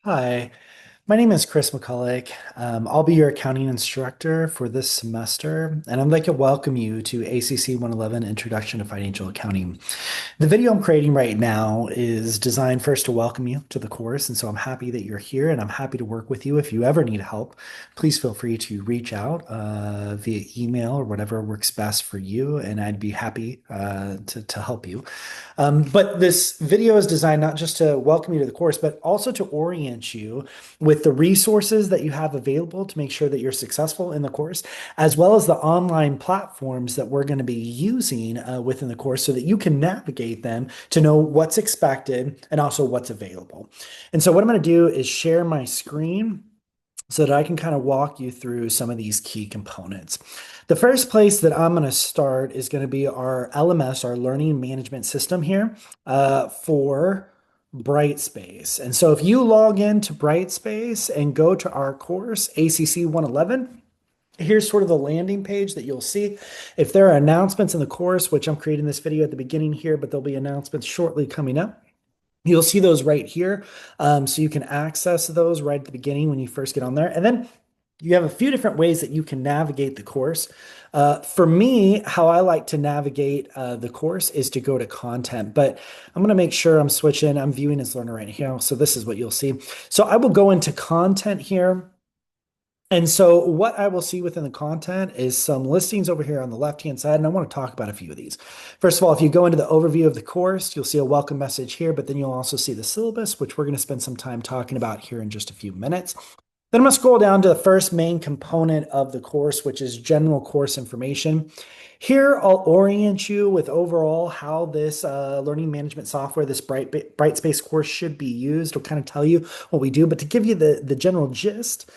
Hi, my name is Chris McCulloch. I'll be your accounting instructor for this semester, and I'd like to welcome you to ACC 111 Introduction to Financial Accounting. The video I'm creating right now is designed first to welcome you to the course, and so I'm happy that you're here and I'm happy to work with you. If you ever need help, please feel free to reach out via email or whatever works best for you, and I'd be happy to help you. But this video is designed not just to welcome you to the course, but also to orient you with the resources that you have available to make sure that you're successful in the course, as well as the online platforms that we're going to be using within the course so that you can navigate them to know what's expected and also what's available. And so what I'm going to do is share my screen so that I can kind of walk you through some of these key components. The first place that I'm going to start is going to be our LMS, our learning management system here for Brightspace. And so if you log into Brightspace and go to our course, ACC 111, here's sort of the landing page that you'll see. If there are announcements in the course, which I'm creating this video at the beginning here, but there'll be announcements shortly coming up. You'll see those right here. So you can access those right at the beginning when you first get on there. And then you have a few different ways that you can navigate the course. For me, how I like to navigate the course is to go to content, but I'm going to make sure I'm switching. I'm viewing as learner right here. So this is what you'll see. So I will go into content here. And so what I will see within the content is some listings over here on the left-hand side, and I want to talk about a few of these. First of all, if you go into the overview of the course, you'll see a welcome message here, but then you'll also see the syllabus, which we're going to spend some time talking about here in just a few minutes. Then I'm going to scroll down to the first main component of the course, which is general course information. Here, I'll orient you with overall how this learning management software, this Brightspace course should be used. I'll kind of tell you what we do, but to give you the general gist,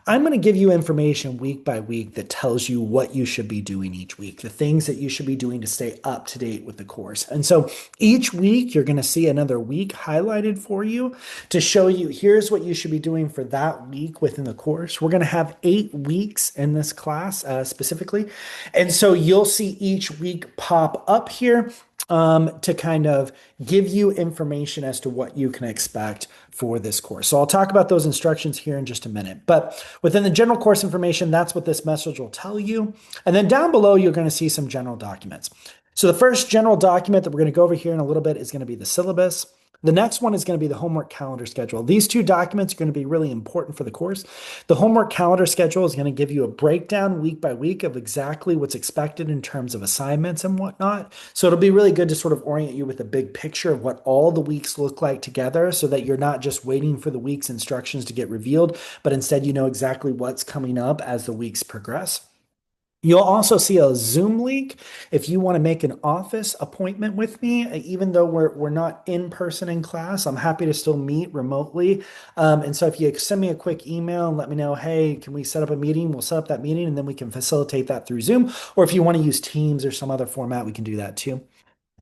I'm going to give you information week by week that tells you what you should be doing each week, the things that you should be doing to stay up to date with the course. And so each week, you're going to see another week highlighted for you to show you here's what you should be doing for that week within the course. We're going to have 8 weeks in this class specifically. And so you'll see each week pop up here to kind of give you information as to what you can expect for this course. So I'll talk about those instructions here in just a minute. But within the general course information, that's what this message will tell you. And then down below, you're going to see some general documents. So the first general document that we're going to go over here in a little bit is going to be the syllabus. The next one is going to be the homework calendar schedule. These two documents are going to be really important for the course. The homework calendar schedule is going to give you a breakdown week by week of exactly what's expected in terms of assignments and whatnot. So it'll be really good to sort of orient you with a big picture of what all the weeks look like together so that you're not just waiting for the week's instructions to get revealed, but instead you know exactly what's coming up as the weeks progress. You'll also see a Zoom link if you want to make an office appointment with me. Even though we're not in person in class, I'm happy to still meet remotely. And so if you send me a quick email and let me know, hey, can we set up a meeting? We'll set up that meeting and then we can facilitate that through Zoom. Or if you want to use Teams or some other format, we can do that too.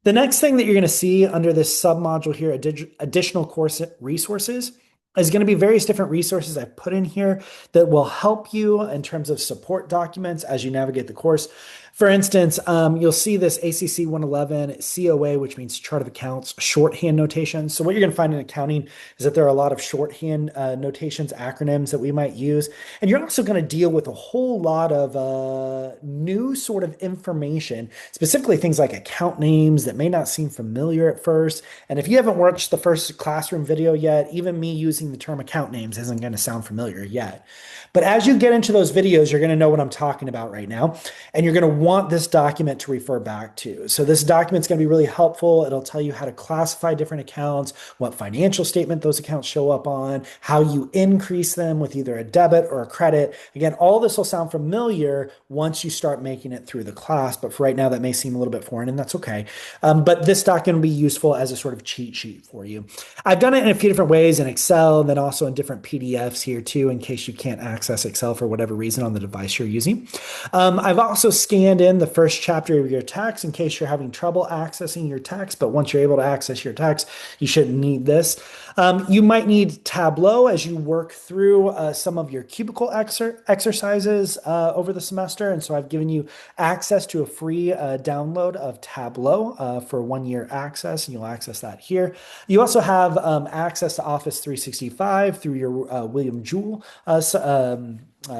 The next thing that you're going to see under this submodule here, additional course resources, is going to be various different resources I've put in here that will help you in terms of support documents as you navigate the course. For instance, you'll see this ACC 111 COA, which means chart of accounts, shorthand notation. So what you're going to find in accounting is that there are a lot of shorthand notations, acronyms that we might use. And you're also going to deal with a whole lot of new sort of information, specifically things like account names that may not seem familiar at first. And if you haven't watched the first classroom video yet, even me using the term account names isn't going to sound familiar yet. But as you get into those videos, you're going to know what I'm talking about right now. And you're going to want this document to refer back to. So this document's going to be really helpful. It'll tell you how to classify different accounts, what financial statement those accounts show up on, how you increase them with either a debit or a credit. Again, all this will sound familiar once you start making it through the class. But for right now, that may seem a little bit foreign, and that's okay. But this document will be useful as a sort of cheat sheet for you. I've done it in a few different ways in Excel and then also in different PDFs here too, in case you can't access Excel for whatever reason on the device you're using. I've also scanned in the first chapter of your text in case you're having trouble accessing your text, but once you're able to access your text, you shouldn't need this. You might need Tableau as you work through some of your cubicle exercises over the semester. And so I've given you access to a free download of Tableau for 1 year access, and you'll access that here. You also have access to Office 365 through your William Jewell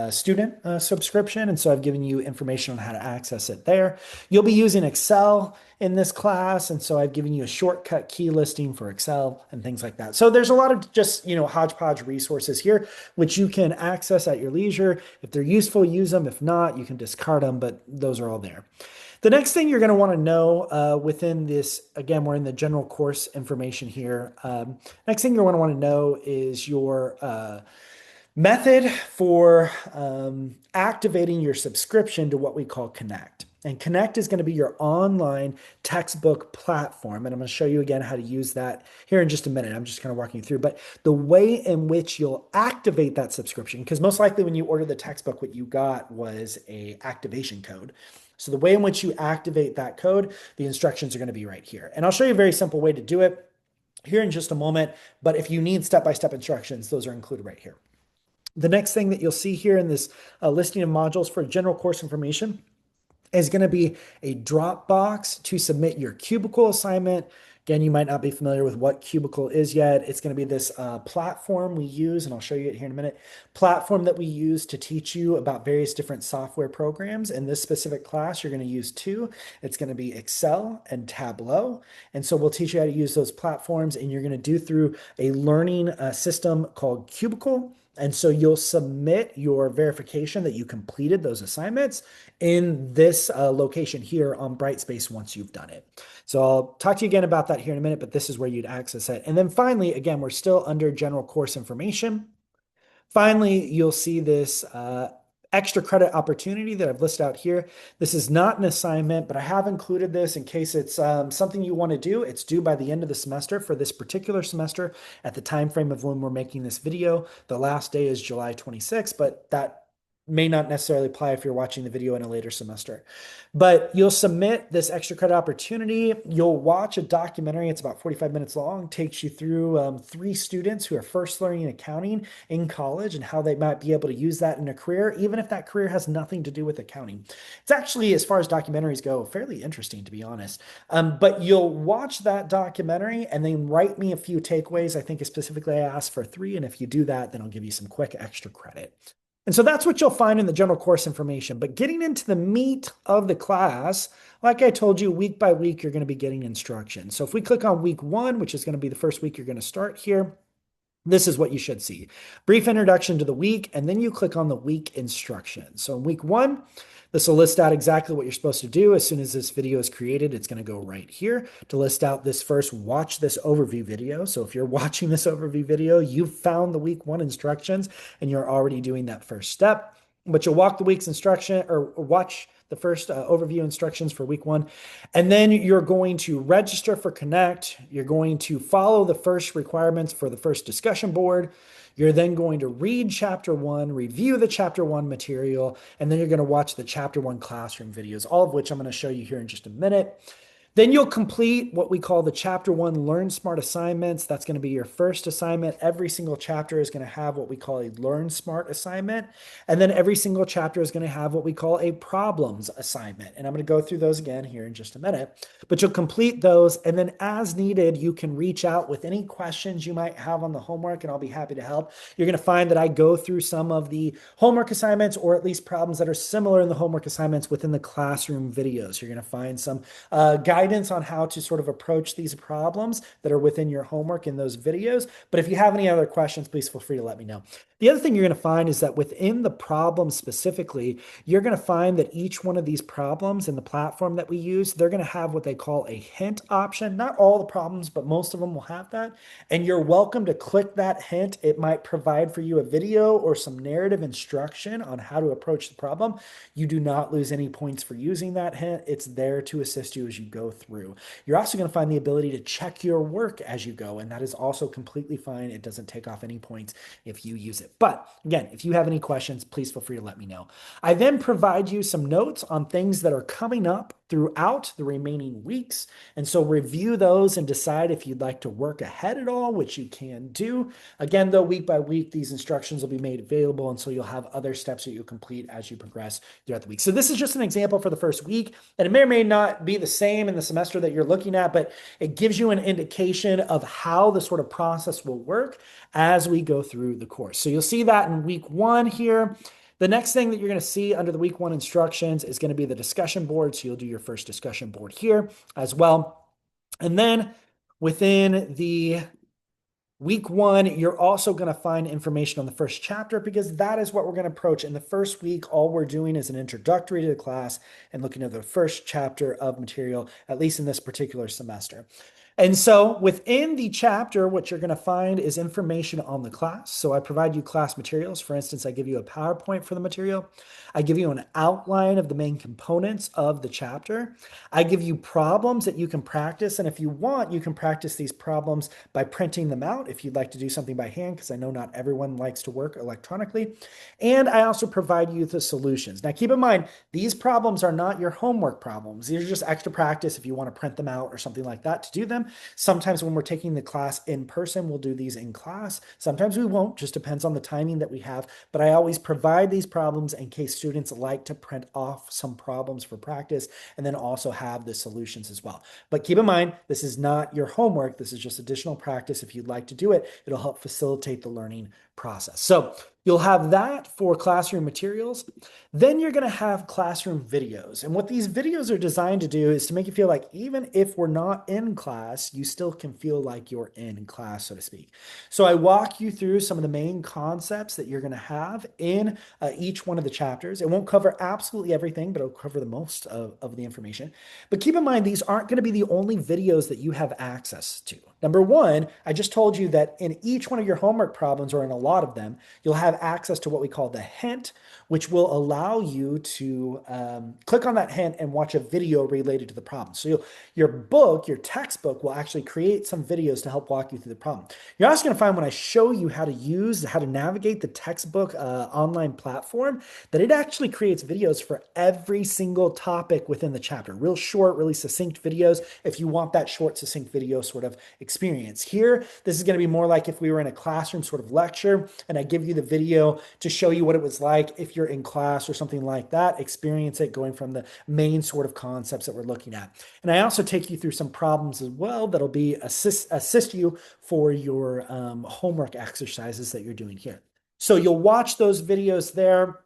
student subscription. And so I've given you information on how to access it there. You'll be using Excel in this class. And so I've given you a shortcut key listing for Excel and things like that. So there's a lot of just, hodgepodge resources here, which you can access at your leisure. If they're useful, use them. If not, you can discard them, but those are all there. The next thing you're going to want to know within this, again, we're in the general course information here. Next thing you're going to want to know is your method for activating your subscription to what we call Connect. And Connect is going to be your online textbook platform. And I'm going to show you again how to use that here in just a minute. I'm just kind of walking you through. But the way in which you'll activate that subscription, because most likely when you ordered the textbook, what you got was a activation code. So the way in which you activate that code, the instructions are going to be right here. And I'll show you a very simple way to do it here in just a moment. But if you need step-by-step instructions, those are included right here. The next thing that you'll see here in this listing of modules for general course information is going to be a Dropbox to submit your Cubicle assignment. Again, you might not be familiar with what Cubicle is yet. It's going to be this platform we use, and I'll show you it here in a minute, platform that we use to teach you about various different software programs. In this specific class, you're going to use two. It's going to be Excel and Tableau. And so we'll teach you how to use those platforms, and you're going to do through a learning system called Cubicle. And so you'll submit your verification that you completed those assignments in this location here on Brightspace once you've done it. So I'll talk to you again about that here in a minute, but this is where you'd access it. And then finally, again, we're still under general course information. Finally, you'll see this extra credit opportunity that I've listed out here. This is not an assignment, but I have included this in case it's something you want to do. It's due by the end of the semester for this particular semester at the time frame of when we're making this video. The last day is July 26th, but that may not necessarily apply if you're watching the video in a later semester. But you'll submit this extra credit opportunity. You'll watch a documentary. It's about 45 minutes long. Takes you through 3 students who are first learning accounting in college and how they might be able to use that in a career, even if that career has nothing to do with accounting. It's actually, as far as documentaries go, fairly interesting, to be honest. But you'll watch that documentary and then write me a few takeaways. I think specifically I asked for 3. And if you do that, then I'll give you some quick extra credit. And so that's what you'll find in the general course information. But getting into the meat of the class, like I told you, week by week, you're going to be getting instructions. So if we click on week 1, which is going to be the first week you're going to start here, this is what you should see. Brief introduction to the week, and then you click on the week instructions. So in week 1, this will list out exactly what you're supposed to do. As soon as this video is created, it's going to go right here to list out this first watch this overview video. So if you're watching this overview video, you've found the week 1 instructions and you're already doing that first step. But you'll walk the week's instruction or watch the first overview instructions for week 1. And then you're going to register for Connect. You're going to follow the first requirements for the first discussion board. You're then going to read chapter 1, review the chapter 1 material, and then you're going to watch the chapter 1 classroom videos, all of which I'm going to show you here in just a minute. Then you'll complete what we call the chapter 1 Learn Smart assignments. That's going to be your first assignment. Every single chapter is going to have what we call a Learn Smart assignment. And then every single chapter is going to have what we call a problems assignment. And I'm going to go through those again here in just a minute. But you'll complete those. And then as needed, you can reach out with any questions you might have on the homework, and I'll be happy to help. You're going to find that I go through some of the homework assignments, or at least problems that are similar in the homework assignments within the classroom videos. You're going to find some guidance on how to sort of approach these problems that are within your homework in those videos. But if you have any other questions, please feel free to let me know. The other thing you're going to find is that within the problem specifically, you're going to find that each one of these problems in the platform that we use, they're going to have what they call a hint option. Not all the problems, but most of them will have that. And you're welcome to click that hint. It might provide for you a video or some narrative instruction on how to approach the problem. You do not lose any points for using that hint. It's there to assist you as you go through. You're also going to find the ability to check your work as you go, and that is also completely fine. It doesn't take off any points if you use it. But again, if you have any questions, please feel free to let me know. I then provide you some notes on things that are coming up throughout the remaining weeks. And so review those and decide if you'd like to work ahead at all, which you can do. Again, though, week by week, these instructions will be made available. And so you'll have other steps that you'll complete as you progress throughout the week. So this is just an example for the first week. And it may or may not be the same in the semester that you're looking at, but it gives you an indication of how the sort of process will work as we go through the course. So you'll see that in week 1 here. The next thing that you're going to see under the week 1 instructions is going to be the discussion board. So you'll do your first discussion board here as well. And then within the week 1, you're also going to find information on the first chapter because that is what we're going to approach. In the first week, all we're doing is an introductory to the class and looking at the first chapter of material, at least in this particular semester. And so within the chapter, what you're going to find is information on the class. So I provide you class materials. For instance, I give you a PowerPoint for the material. I give you an outline of the main components of the chapter. I give you problems that you can practice. And if you want, you can practice these problems by printing them out if you'd like to do something by hand, because I know not everyone likes to work electronically. And I also provide you the solutions. Now, keep in mind, these problems are not your homework problems. These are just extra practice if you want to print them out or something like that to do them. Sometimes when we're taking the class in person, we'll do these in class. Sometimes we won't, just depends on the timing that we have. But I always provide these problems in case students like to print off some problems for practice and then also have the solutions as well. But keep in mind, this is not your homework. This is just additional practice. If you'd like to do it, it'll help facilitate the learning process. So you'll have that for classroom materials. Then you're going to have classroom videos. And what these videos are designed to do is to make you feel like even if we're not in class, you still can feel like you're in class, so to speak. So I walk you through some of the main concepts that you're going to have in each one of the chapters. It won't cover absolutely everything, but it'll cover the most of the information. But keep in mind, these aren't going to be the only videos that you have access to. Number one, I just told you that in each one of your homework problems, or in a lot of them, you'll have access to what we call the hint, which will allow you to click on that hint and watch a video related to the problem. So your book, your textbook, will actually create some videos to help walk you through the problem. You're also going to find when I show you how to navigate the textbook online platform, that it actually creates videos for every single topic within the chapter. Real short, really succinct videos if you want that short, succinct video sort of experience. Here, this is going to be more like if we were in a classroom sort of lecture and I give you the video to show you what it was like if you're in class or something like that, experience it going from the main sort of concepts that we're looking at. And I also take you through some problems as well that'll be assist you for your homework exercises that you're doing here. So you'll watch those videos there.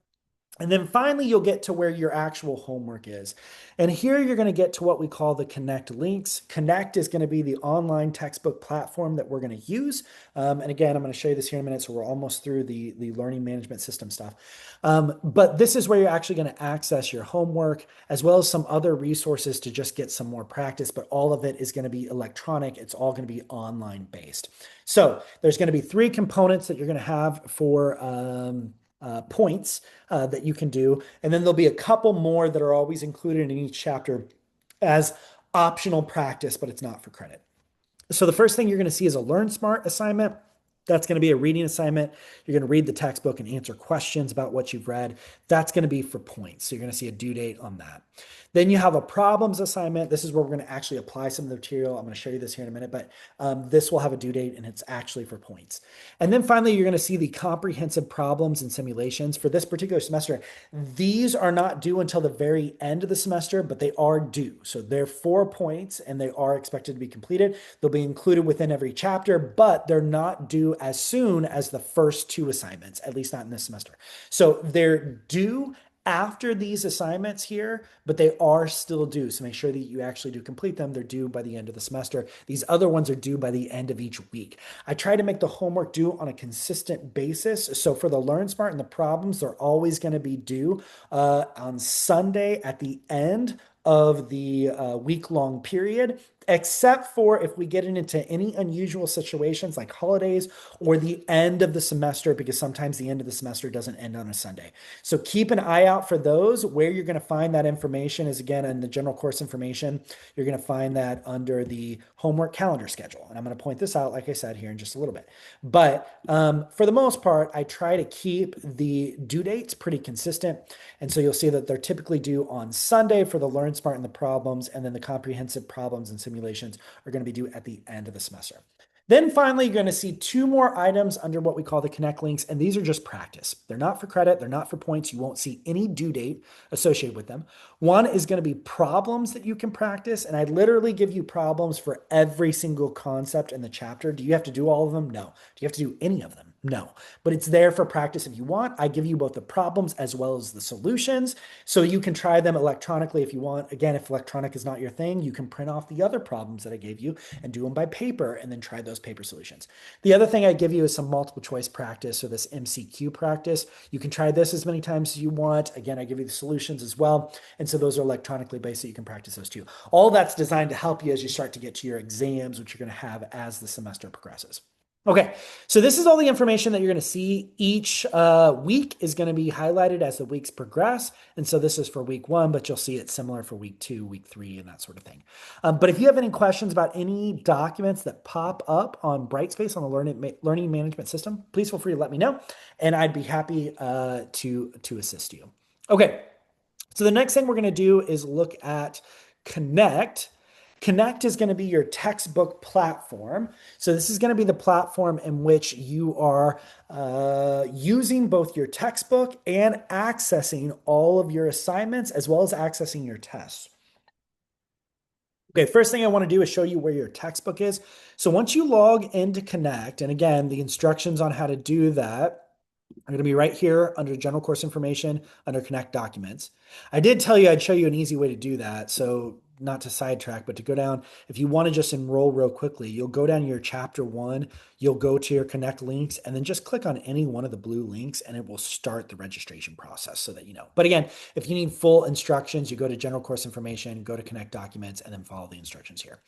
And then finally, you'll get to where your actual homework is. And here you're going to get to what we call the Connect links. Connect is going to be the online textbook platform that we're going to use. And again, I'm going to show you this here in a minute. So we're almost through the learning management system stuff. But this is where you're actually going to access your homework, as well as some other resources to just get some more practice. But all of it is going to be electronic. It's all going to be online based. So there's going to be 3 components that you're going to have for points that you can do. And then there'll be a couple more that are always included in each chapter as optional practice, but it's not for credit. So the first thing you're going to see is a Learn Smart assignment. That's going to be a reading assignment. You're going to read the textbook and answer questions about what you've read. That's going to be for points. So you're going to see a due date on that. Then you have a problems assignment. This is where we're going to actually apply some of the material. I'm going to show you this here in a minute, but this will have a due date and it's actually for points. And then finally, you're going to see the comprehensive problems and simulations. For this particular semester, these are not due until the very end of the semester, but they are due. So they're 4 points and they are expected to be completed. They'll be included within every chapter, but they're not due as soon as the first 2 assignments, at least not in this semester. So they're due after these assignments here, but they are still due. So make sure that you actually do complete them. They're due by the end of the semester. These other ones are due by the end of each week. I try to make the homework due on a consistent basis. So for the Learn Smart and the problems, they're always going to be due on Sunday at the end of the week-long period. except for if we get into any unusual situations like holidays or the end of the semester, because sometimes the end of the semester doesn't end on a Sunday. So keep an eye out for those. Where you're going to find that information is again in the general course information. You're going to find that under the homework calendar schedule. And I'm going to point this out, like I said, here in just a little bit. But for the most part, I try to keep the due dates pretty consistent. And so you'll see that they're typically due on Sunday for the Learn Smart and the problems, and then the comprehensive problems and simulations are going to be due at the end of the semester. Then finally, you're going to see two more items under what we call the Connect links, and these are just practice. They're not for credit. They're not for points. You won't see any due date associated with them. One is going to be problems that you can practice, and I literally give you problems for every single concept in the chapter. Do you have to do all of them? No. Do you have to do any of them? No, but it's there for practice if you want. I give you both the problems as well as the solutions, so you can try them electronically if you want. Again, if electronic is not your thing, you can print off the other problems that I gave you and do them by paper and then try those paper solutions. The other thing I give you is some multiple choice practice or this MCQ practice. You can try this as many times as you want. Again, I give you the solutions as well. And so those are electronically based, so you can practice those too. All that's designed to help you as you start to get to your exams, which you're going to have as the semester progresses. Okay, so this is all the information that you're going to see. Each week is going to be highlighted as the weeks progress. And so this is for week 1, but you'll see it similar for week 2, week 3, and that sort of thing. But if you have any questions about any documents that pop up on Brightspace on the learning management system, please feel free to let me know, and I'd be happy to assist you. Okay, so the next thing we're going to do is look at Connect. Connect is going to be your textbook platform. So this is going to be the platform in which you are using both your textbook and accessing all of your assignments as well as accessing your tests. Okay, first thing I want to do is show you where your textbook is. So once you log into Connect, and again, the instructions on how to do that are going to be right here under general course information under Connect documents. I did tell you I'd show you an easy way to do that. So not to sidetrack, but to go down, if you want to just enroll real quickly, you'll go down your chapter 1, you'll go to your Connect links, and then just click on any one of the blue links and it will start the registration process so that you know. But again, if you need full instructions, you go to general course information, go to Connect documents, and then follow the instructions here.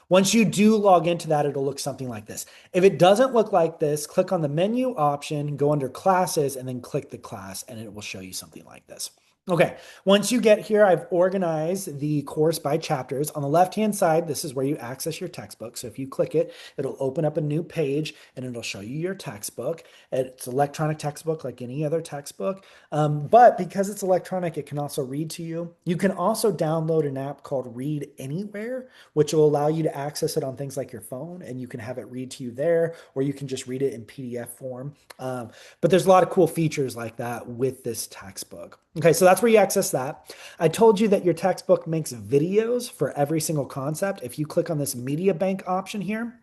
Once you do log into that, it'll look something like this. If it doesn't look like this, click on the menu option, go under classes, and then click the class, and it will show you something like this. Okay, once you get here, I've organized the course by chapters. On the left-hand side, this is where you access your textbook. So if you click it, it'll open up a new page and it'll show you your textbook. It's electronic textbook like any other textbook. But because it's electronic, it can also read to you. You can also download an app called Read Anywhere, which will allow you to access it on things like your phone, and you can have it read to you there, or you can just read it in PDF form. But there's a lot of cool features like that with this textbook. Okay, so that's where you access that. I told you that your textbook makes videos for every single concept. If you click on this media bank option here,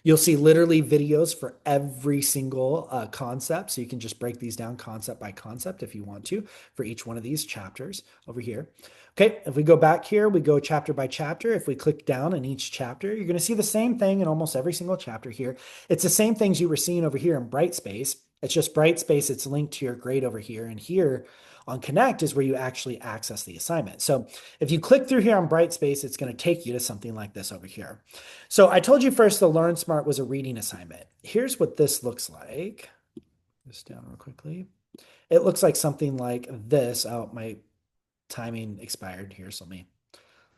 you'll see literally videos for every single concept. So you can just break these down concept by concept if you want to for each one of these chapters over here. Okay, if we go back here, we go chapter by chapter. If we click down in each chapter, you're going to see the same thing in almost every single chapter here. It's the same things you were seeing over here in Brightspace. It's just Brightspace, it's linked to your grade over here. And here on Connect is where you actually access the assignment. So if you click through here on Brightspace, it's going to take you to something like this over here. So I told you first the Learn Smart was a reading assignment. Here's what this looks like. This down real quickly. It looks like something like this. Oh, my timing expired here, so let me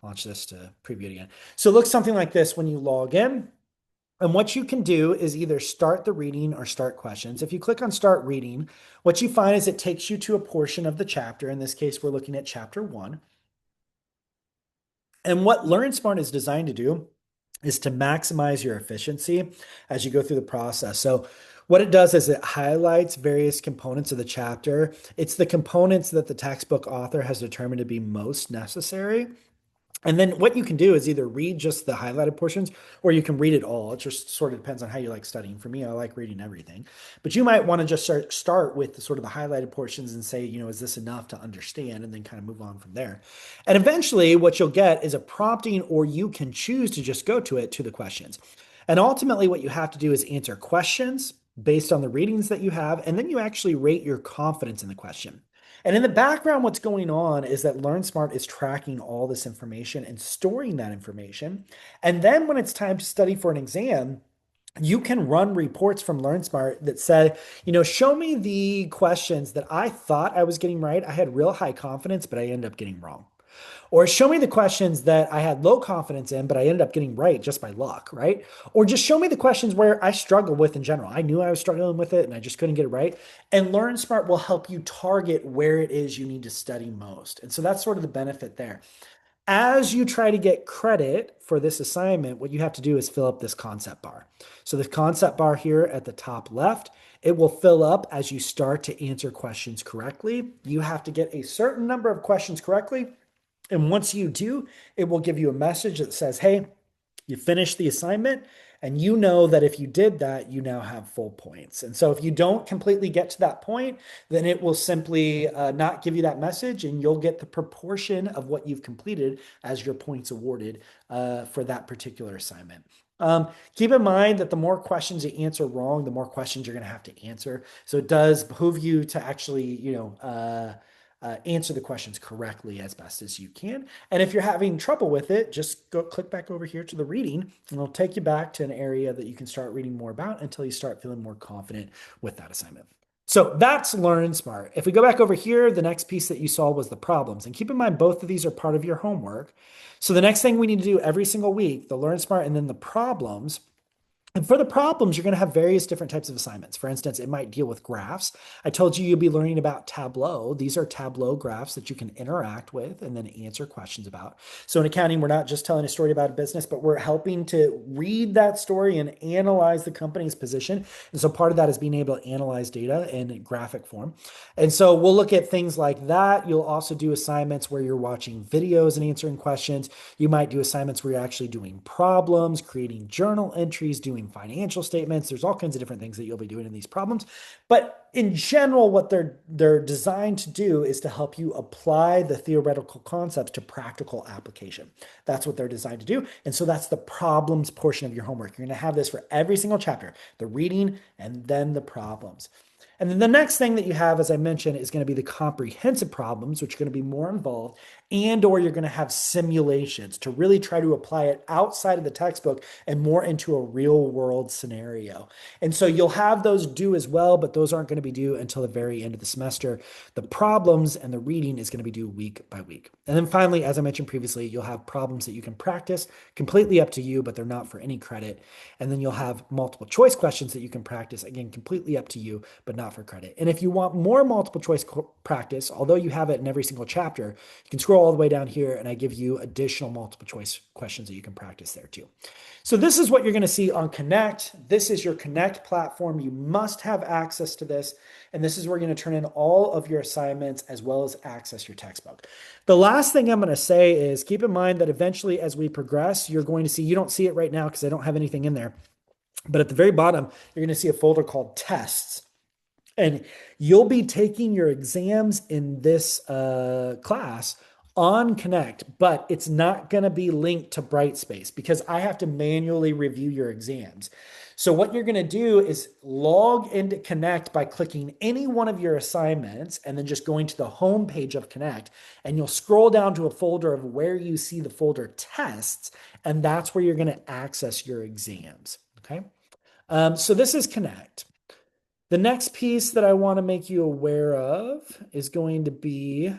launch this to preview it again. So it looks something like this when you log in. And what you can do is either start the reading or start questions. If you click on start reading, what you find is it takes you to a portion of the chapter. In this case, we're looking at chapter 1. And what Learn Smart is designed to do is to maximize your efficiency as you go through the process. So what it does is it highlights various components of the chapter. It's the components that the textbook author has determined to be most necessary. And then what you can do is either read just the highlighted portions or you can read it all. It just sort of depends on how you like studying. For me, I like reading everything. But you might want to just start with the sort of the highlighted portions and say, is this enough to understand? And then kind of move on from there. And eventually what you'll get is a prompting, or you can choose to just go to the questions. And ultimately what you have to do is answer questions based on the readings that you have, and then you actually rate your confidence in the question. And in the background, what's going on is that LearnSmart is tracking all this information and storing that information. And then when it's time to study for an exam, you can run reports from LearnSmart that say, show me the questions that I thought I was getting right. I had real high confidence, but I ended up getting wrong. Or show me the questions that I had low confidence in, but I ended up getting right just by luck, right? Or just show me the questions where I struggle with in general. I knew I was struggling with it and I just couldn't get it right. And LearnSmart will help you target where it is you need to study most. And so that's sort of the benefit there. As you try to get credit for this assignment, what you have to do is fill up this concept bar. So the concept bar here at the top left, it will fill up as you start to answer questions correctly. You have to get a certain number of questions correctly. And once you do, it will give you a message that says, hey, you finished the assignment. And you know that if you did that, you now have full points. And so if you don't completely get to that point, then it will simply not give you that message and you'll get the proportion of what you've completed as your points awarded for that particular assignment. Keep in mind that the more questions you answer wrong, the more questions you're going to have to answer. So it does behoove you to actually, answer the questions correctly as best as you can. And if you're having trouble with it, just go click back over here to the reading and it'll take you back to an area that you can start reading more about until you start feeling more confident with that assignment. So that's LearnSmart. If we go back over here, the next piece that you saw was the problems. And keep in mind, both of these are part of your homework. So the next thing we need to do every single week, the LearnSmart and then the problems. And for the problems, you're going to have various different types of assignments. For instance, it might deal with graphs. I told you you'll be learning about Tableau. These are Tableau graphs that you can interact with and then answer questions about. So in accounting, we're not just telling a story about a business, but we're helping to read that story and analyze the company's position. And so part of that is being able to analyze data in graphic form. And so we'll look at things like that. You'll also do assignments where you're watching videos and answering questions. You might do assignments where you're actually doing problems, creating journal entries, doing financial statements. There's all kinds of different things that you'll be doing in these problems. But in general, what they're designed to do is to help you apply the theoretical concepts to practical application. That's what they're designed to do. And so that's the problems portion of your homework. You're going to have this for every single chapter, the reading and then the problems. And then the next thing that you have, as I mentioned, is going to be the comprehensive problems, which are going to be more involved, and or you're going to have simulations to really try to apply it outside of the textbook and more into a real world scenario. And so you'll have those due as well, but those aren't going to be due until the very end of the semester. The problems and the reading is going to be due week by week. And then finally, as I mentioned previously, you'll have problems that you can practice completely up to you, but they're not for any credit. And then you'll have multiple choice questions that you can practice, again, completely up to you, but not for credit. And if you want more multiple choice practice, although you have it in every single chapter, you can scroll all the way down here and I give you additional multiple choice questions that you can practice there too. So this is what you're going to see on Connect. This is your Connect platform. You must have access to this. And this is where you're going to turn in all of your assignments as well as access your textbook. The last thing I'm going to say is keep in mind that eventually as we progress, you're going to see, you don't see it right now because I don't have anything in there, but at the very bottom, you're going to see a folder called tests. And you'll be taking your exams in this class on Connect, but it's not going to be linked to Brightspace because I have to manually review your exams. So what you're going to do is log into Connect by clicking any one of your assignments and then just going to the home page of Connect, and you'll scroll down to a folder of where you see the folder tests, and that's where you're going to access your exams. Okay. So this is Connect. The next piece that I want to make you aware of is going to be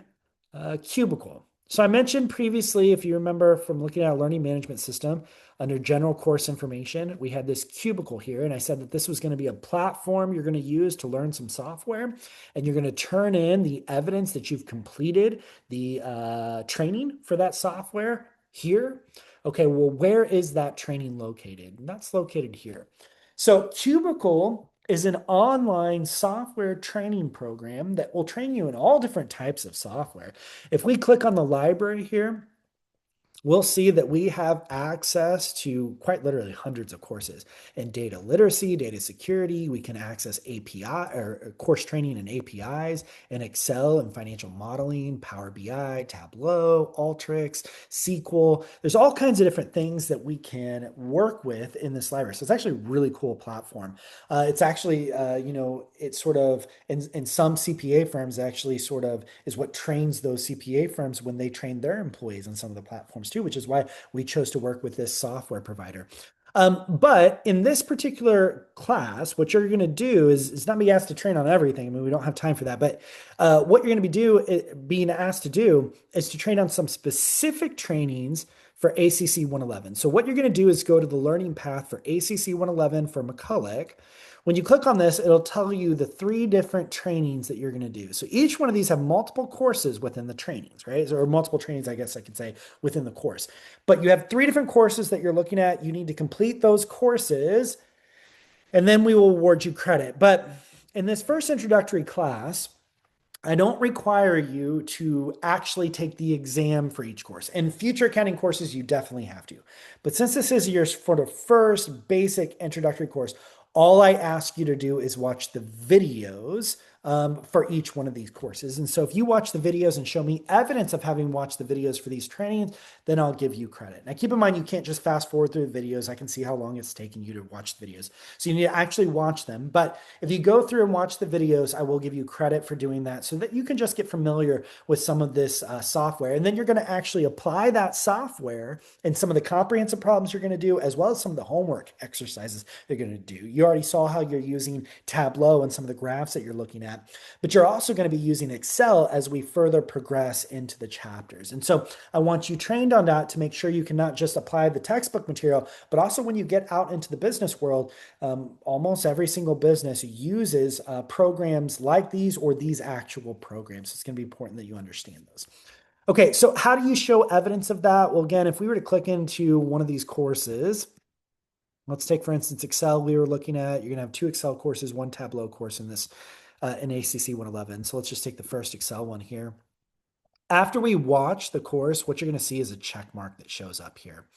Cubicle. So I mentioned previously, if you remember from looking at our learning management system, under general course information, we had this Cubicle here, and I said that this was going to be a platform you're going to use to learn some software, and you're going to turn in the evidence that you've completed the training for that software here. Okay, well, where is that training located? And that's located here. So Cubicle is an online software training program that will train you in all different types of software. If we click on the library here, we'll see that we have access to quite literally hundreds of courses in data literacy, data security. We can access API or course training and APIs in Excel and financial modeling, Power BI, Tableau, Alteryx, SQL. There's all kinds of different things that we can work with in this library. So it's actually a really cool platform. It's actually, it's sort of in some CPA firms actually sort of is what trains those CPA firms when they train their employees on some of the platforms too, which is why we chose to work with this software provider. But in this particular class, what you're going to do is not be asked to train on everything. I mean, we don't have time for that. But what you're going to being asked to do is to train on some specific trainings for ACC 111. So what you're going to do is go to the learning path for ACC 111 for McCulloch. When you click on this, it'll tell you the 3 different trainings that you're going to do. So each one of these have multiple courses within the trainings, right? Or multiple trainings, I guess I could say, within the course. But you have 3 different courses that you're looking at. You need to complete those courses, and then we will award you credit. But in this first introductory class, I don't require you to actually take the exam for each course. In future accounting courses, you definitely have to. But since this is your sort of first basic introductory course, all I ask you to do is watch the videos for each one of these courses. And so if you watch the videos and show me evidence of having watched the videos for these trainings, then I'll give you credit. Now keep in mind, you can't just fast forward through the videos. I can see how long it's taking you to watch the videos. So you need to actually watch them. But if you go through and watch the videos, I will give you credit for doing that so that you can just get familiar with some of this software. And then you're going to actually apply that software in some of the comprehensive problems you're going to do, as well as some of the homework exercises you're going to do. You already saw how you're using Tableau and some of the graphs that you're looking at, but you're also going to be using Excel as we further progress into the chapters. And so I want you trained on that to make sure you can not just apply the textbook material, but also when you get out into the business world, almost every single business uses programs like these or these actual programs. So it's going to be important that you understand those. Okay, so how do you show evidence of that? Well, again, if we were to click into one of these courses, let's take, for instance, Excel. We were looking at, you're going to have 2 Excel courses, 1 Tableau course in this, in ACC 111. So let's just take the first Excel one here. After we watch the course, what you're going to see is a check mark that shows up here.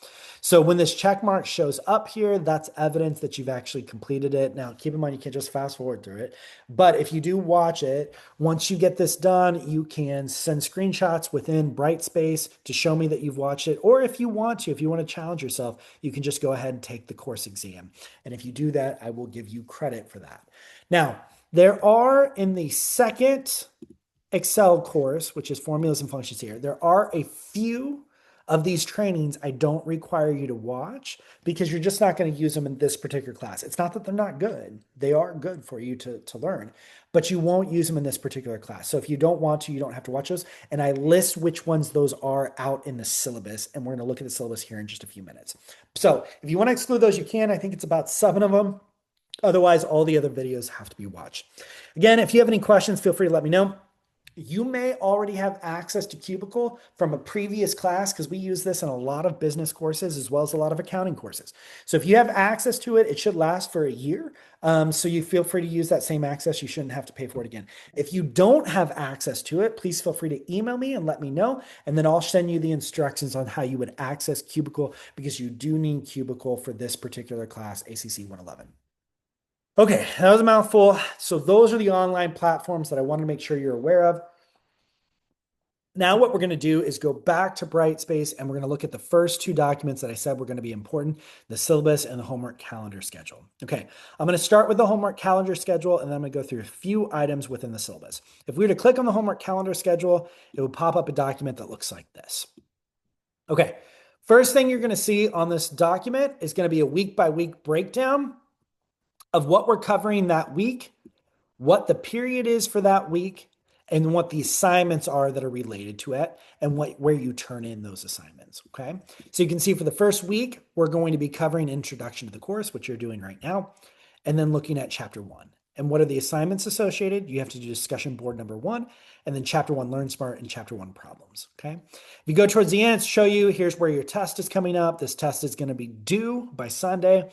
So when this check mark shows up here, that's evidence that you've actually completed it. Now, keep in mind, you can't just fast forward through it. But if you do watch it, once you get this done, you can send screenshots within Brightspace to show me that you've watched it. Or if you want to challenge yourself, you can just go ahead and take the course exam. And if you do that, I will give you credit for that. Now, there are in the second Excel course, which is formulas and functions here, there are a few of these trainings I don't require you to watch because you're just not going to use them in this particular class. It's not that they're not good. They are good for you to learn, but you won't use them in this particular class. So if you don't want to, you don't have to watch those. And I list which ones those are out in the syllabus. And we're going to look at the syllabus here in just a few minutes. So if you want to exclude those, you can. I think it's about 7 of them. Otherwise, all the other videos have to be watched. Again, if you have any questions, feel free to let me know. You may already have access to Cubicle from a previous class because we use this in a lot of business courses as well as a lot of accounting courses. So if you have access to it, it should last for a year. So you feel free to use that same access. You shouldn't have to pay for it again. If you don't have access to it, please feel free to email me and let me know. And then I'll send you the instructions on how you would access Cubicle because you do need Cubicle for this particular class, ACC 111. Okay, that was a mouthful. So those are the online platforms that I want to make sure you're aware of. Now what we're going to do is go back to Brightspace and we're going to look at the first 2 documents that I said were going to be important, the syllabus and the homework calendar schedule. Okay, I'm going to start with the homework calendar schedule and then I'm going to go through a few items within the syllabus. If we were to click on the homework calendar schedule, it would pop up a document that looks like this. Okay, first thing you're going to see on this document is going to be a week-by-week breakdown of what we're covering that week, what the period is for that week, and what the assignments are that are related to it, and where you turn in those assignments, okay? So you can see for the first week, we're going to be covering introduction to the course, which you're doing right now, and then looking at chapter 1. And what are the assignments associated? You have to do discussion board number 1, and then chapter 1 Learn Smart and chapter 1 problems, okay? If you go towards the end, show you, here's where your test is coming up. This test is going to be due by Sunday.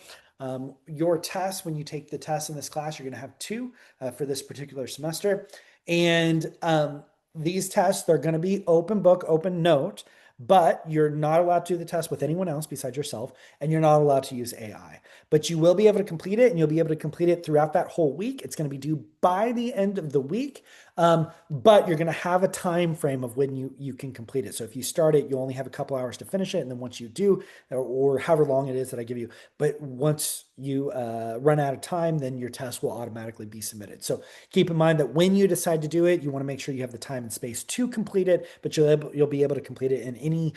Your test, when you take the test in this class, you're going to have 2 for this particular semester. And these tests, they're going to be open book, open note, but you're not allowed to do the test with anyone else besides yourself, and you're not allowed to use AI. But you will be able to complete it, and you'll be able to complete it throughout that whole week. It's going to be due by the end of the week, but you're going to have a time frame of when you can complete it. So if you start it, you only have a couple hours to finish it, and then once you do, or however long it is that I give you, but once you run out of time, then your test will automatically be submitted. So keep in mind that when you decide to do it, you want to make sure you have the time and space to complete it, but you'll be able to complete it in any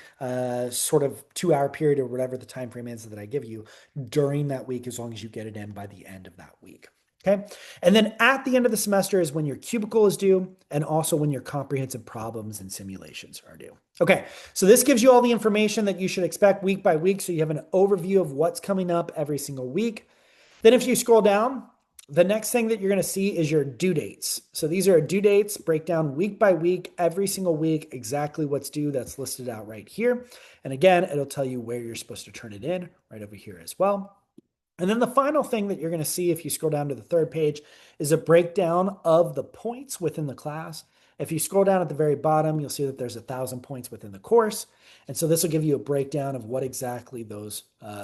sort of 2 hour period or whatever the time frame is that I give you during that week, as long as you get it in by the end of that week. Okay. And then at the end of the semester is when your cubicle is due, and also when your comprehensive problems and simulations are due. Okay. So this gives you all the information that you should expect week by week. So you have an overview of what's coming up every single week. Then if you scroll down, the next thing that you're going to see is your due dates. So these are due dates, breakdown week by week, every single week, exactly what's due. That's listed out right here. And again, it'll tell you where you're supposed to turn it in right over here as well. And then the final thing that you're going to see if you scroll down to the third page is a breakdown of the points within the class. If you scroll down at the very bottom, you'll see that there's 1,000 points within the course. And so this will give you a breakdown of what exactly those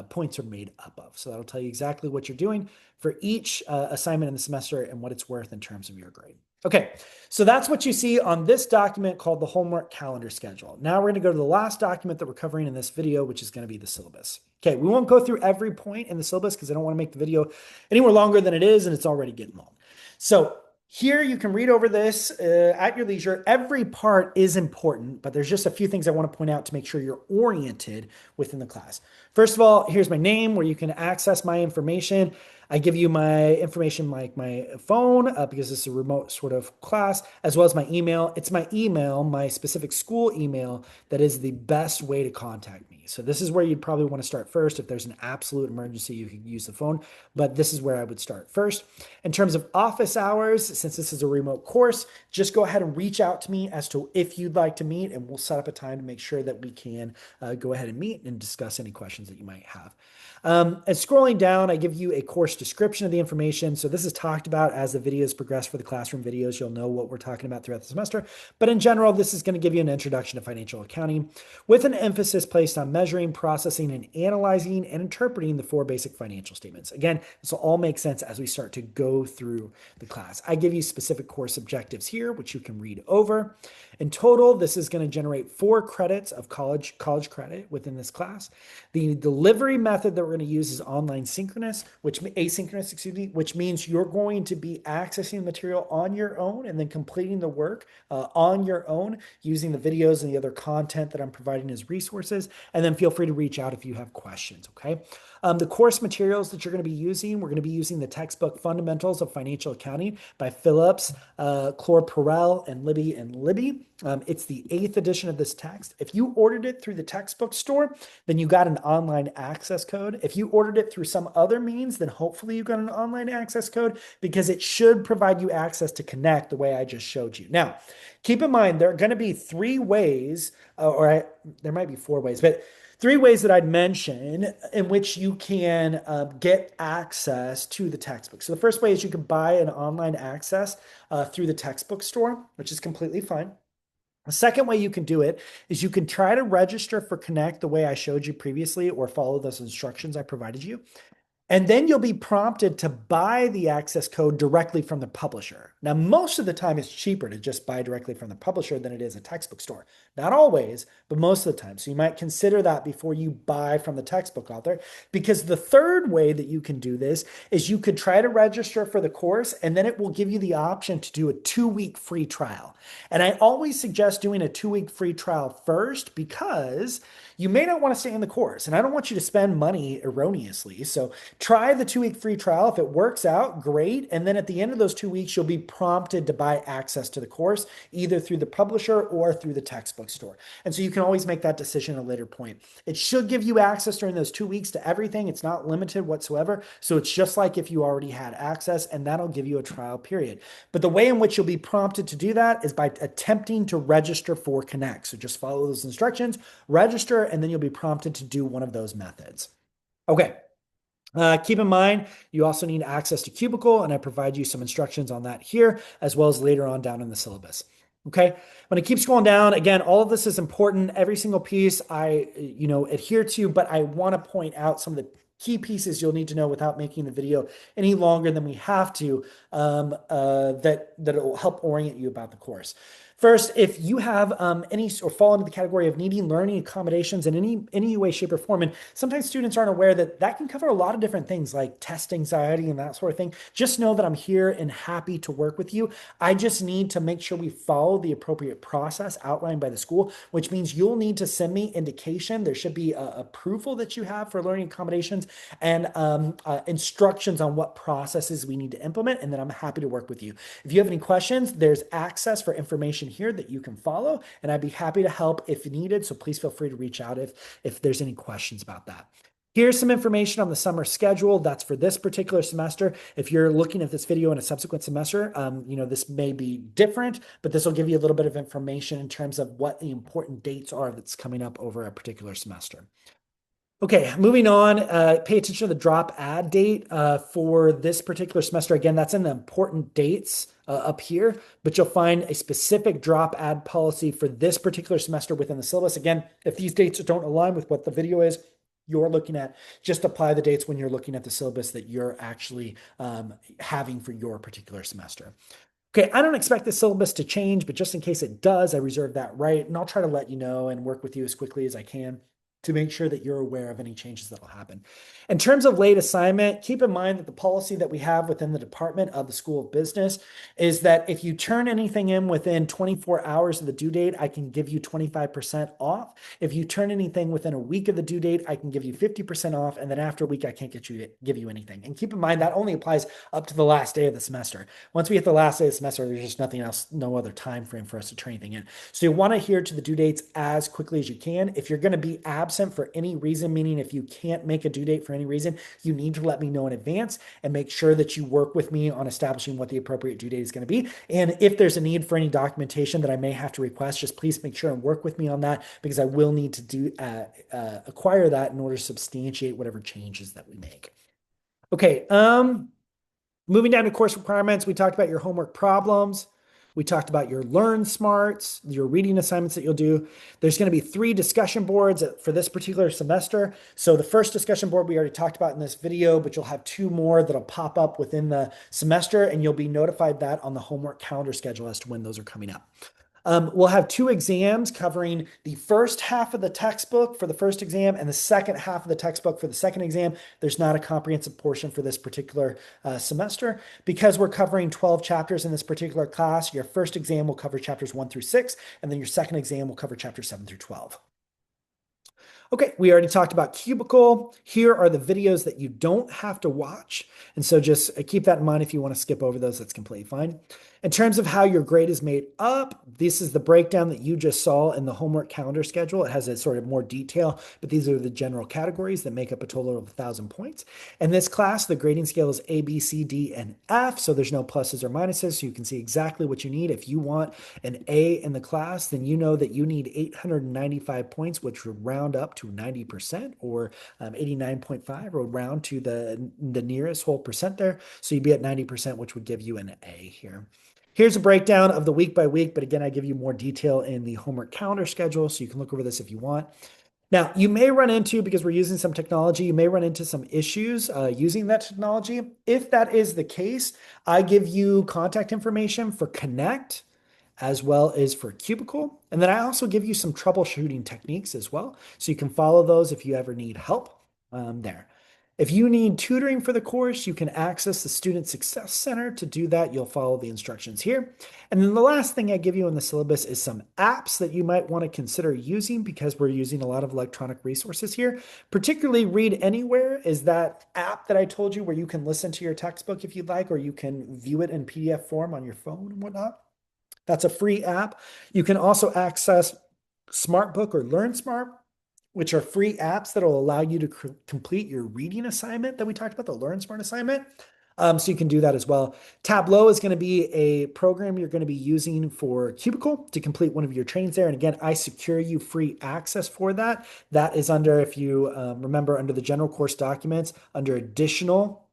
points are made up of. So that'll tell you exactly what you're doing for each assignment in the semester and what it's worth in terms of your grade. Okay, so that's what you see on this document called the homework calendar schedule. Now we're going to go to the last document that we're covering in this video, which is going to be the syllabus. Okay, we won't go through every point in the syllabus because I don't want to make the video any more longer than it is, and it's already getting long. So here you can read over this at your leisure. Every part is important, but there's just a few things I want to point out to make sure you're oriented within the class. First of all, here's my name where you can access my information. I give you my information like my phone because this is a remote sort of class, as well as my email. It's my email, my specific school email, that is the best way to contact me. So this is where you'd probably want to start first. If there's an absolute emergency, you can use the phone, but this is where I would start first. In terms of office hours, since this is a remote course, just go ahead and reach out to me as to if you'd like to meet, and we'll set up a time to make sure that we can go ahead and meet and discuss any questions that you might have. And scrolling down, I give you a course description of the information. So this is talked about as the videos progress for the classroom videos. You'll know what we're talking about throughout the semester. But in general, this is going to give you an introduction to financial accounting with an emphasis placed on measuring, processing, and analyzing and interpreting the 4 basic financial statements. Again, this will all make sense as we start to go through the class. I give you specific course objectives here, which you can read over. In total, this is going to generate 4 credits of college credit within this class. The delivery method that we're going to use is online asynchronous, which means you're going to be accessing the material on your own and then completing the work on your own using the videos and the other content that I'm providing as resources. And then feel free to reach out if you have questions, okay? The course materials that you're going to be using, we're going to be using the textbook Fundamentals of Financial Accounting by Phillips, Clore-Perel, and Libby. It's the 8th edition of this text. If you ordered it through the textbook store, then you got an online access code. If you ordered it through some other means, then hopefully you got an online access code because it should provide you access to Connect the way I just showed you. Now, keep in mind, there are going to be 3 ways, there might be 4 ways, but 3 ways that I'd mention in which you can get access to the textbook. So the first way is you can buy an online access through the textbook store, which is completely fine. The second way you can do it is you can try to register for Connect the way I showed you previously, or follow those instructions I provided you. And then you'll be prompted to buy the access code directly from the publisher. Now, most of the time it's cheaper to just buy directly from the publisher than it is a textbook store. Not always, but most of the time. So you might consider that before you buy from the textbook author, because the third way that you can do this is you could try to register for the course, and then it will give you the option to do a 2-week free trial. And I always suggest doing a 2-week free trial first because you may not want to stay in the course, and I don't want you to spend money erroneously. So try the 2-week free trial. If it works out, great. And then at the end of those 2 weeks, you'll be prompted to buy access to the course, either through the publisher or through the textbook store. And so you can always make that decision at a later point. It should give you access during those 2 weeks to everything. It's not limited whatsoever. So it's just like if you already had access, and that'll give you a trial period. But the way in which you'll be prompted to do that is by attempting to register for Connect. So just follow those instructions, register, and then you'll be prompted to do one of those methods. Okay. Keep in mind, you also need access to Cubicle, and I provide you some instructions on that here, as well as later on down in the syllabus. Okay. When it keeps scrolling down, again, all of this is important. Every single piece I, adhere to, but I want to point out some of the key pieces you'll need to know without making the video any longer than we have to, that it will help orient you about the course. First, if you have any or fall into the category of needing learning accommodations in any way, shape, or form, and sometimes students aren't aware that that can cover a lot of different things like test anxiety and that sort of thing. Just know that I'm here and happy to work with you. I just need to make sure we follow the appropriate process outlined by the school, which means you'll need to send me indication. There should be a approval that you have for learning accommodations and instructions on what processes we need to implement. And then I'm happy to work with you. If you have any questions, there's access for information here that you can follow, and I'd be happy to help if needed. So please feel free to reach out if there's any questions about that. Here's some information on the summer schedule. That's for this particular semester. If you're looking at this video in a subsequent semester, this may be different, but this will give you a little bit of information in terms of what the important dates are that's coming up over a particular semester. Okay, moving on, pay attention to the drop add date for this particular semester. Again, that's in the important dates up here, but you'll find a specific drop add policy for this particular semester within the syllabus. Again, if these dates don't align with what the video is you're looking at, just apply the dates when you're looking at the syllabus that you're actually having for your particular semester. Okay, I don't expect the syllabus to change, but just in case it does, I reserve that right, and I'll try to let you know and work with you as quickly as I can to make sure that you're aware of any changes that will happen. In terms of late assignment, keep in mind that the policy that we have within the Department of the School of Business is that if you turn anything in within 24 hours of the due date, I can give you 25% off. If you turn anything within a week of the due date, I can give you 50% off. And then after a week, I can't give you anything. And keep in mind that only applies up to the last day of the semester. Once we hit the last day of the semester, there's just nothing else, no other time frame for us to turn anything in. So you want to adhere to the due dates as quickly as you can. If you're going to be absent for any reason, meaning if you can't make a due date for any reason, you need to let me know in advance and make sure that you work with me on establishing what the appropriate due date is going to be. And if there's a need for any documentation that I may have to request, just please make sure and work with me on that because I will need to acquire that in order to substantiate whatever changes that we make. Okay, moving down to course requirements, we talked about your homework problems. We talked about your Learn Smarts, your reading assignments that you'll do. There's going to be 3 discussion boards for this particular semester. So the first discussion board we already talked about in this video, but you'll have 2 more that'll pop up within the semester, and you'll be notified that on the homework calendar schedule as to when those are coming up. We'll have 2 exams covering the first half of the textbook for the first exam and the second half of the textbook for the second exam. There's not a comprehensive portion for this particular semester. Because we're covering 12 chapters in this particular class, your first exam will cover chapters 1 through 6, and then your second exam will cover chapters 7 through 12. Okay, we already talked about Cubicle. Here are the videos that you don't have to watch. And so just keep that in mind. If you want to skip over those, that's completely fine. In terms of how your grade is made up, this is the breakdown that you just saw in the homework calendar schedule. It has a sort of more detail, but these are the general categories that make up a total of 1,000 points. In this class, the grading scale is A, B, C, D, and F, so there's no pluses or minuses, so you can see exactly what you need. If you want an A in the class, then you know that you need 895 points, which would round up to 90%, or 89.5, or round to the nearest whole percent there. So you'd be at 90%, which would give you an A here. Here's a breakdown of the week by week, but again, I give you more detail in the homework calendar schedule, so you can look over this if you want. Now, you may run into, because we're using some technology, you may run into some issues using that technology. If that is the case, I give you contact information for Connect as well as for Cubicle. And then I also give you some troubleshooting techniques as well, so you can follow those if you ever need help there. If you need tutoring for the course, you can access the Student Success Center. To do that, you'll follow the instructions here. And then the last thing I give you in the syllabus is some apps that you might want to consider using because we're using a lot of electronic resources here. Particularly Read Anywhere is that app that I told you where you can listen to your textbook if you'd like, or you can view it in PDF form on your phone and whatnot. That's a free app. You can also access SmartBook or LearnSmart, which are free apps that will allow you to complete your reading assignment that we talked about, the LearnSmart assignment. So you can do that as well. Tableau is going to be a program you're going to be using for Cubicle to complete one of your trainings there. And again, I secure you free access for that. That is under, if you remember, under the general course documents, under additional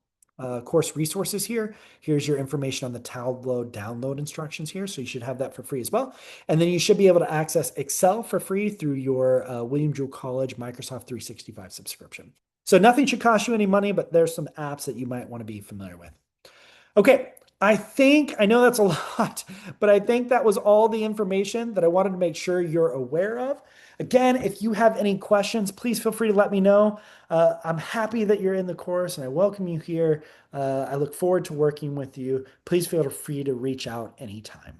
course resources here. Here's your information on the Tableau download instructions here. So you should have that for free as well. And then you should be able to access Excel for free through your William Jewell College Microsoft 365 subscription. So nothing should cost you any money, but there's some apps that you might want to be familiar with. Okay, I know that's a lot, but I think that was all the information that I wanted to make sure you're aware of. Again, if you have any questions, please feel free to let me know. I'm happy that you're in the course and I welcome you here. I look forward to working with you. Please feel free to reach out anytime.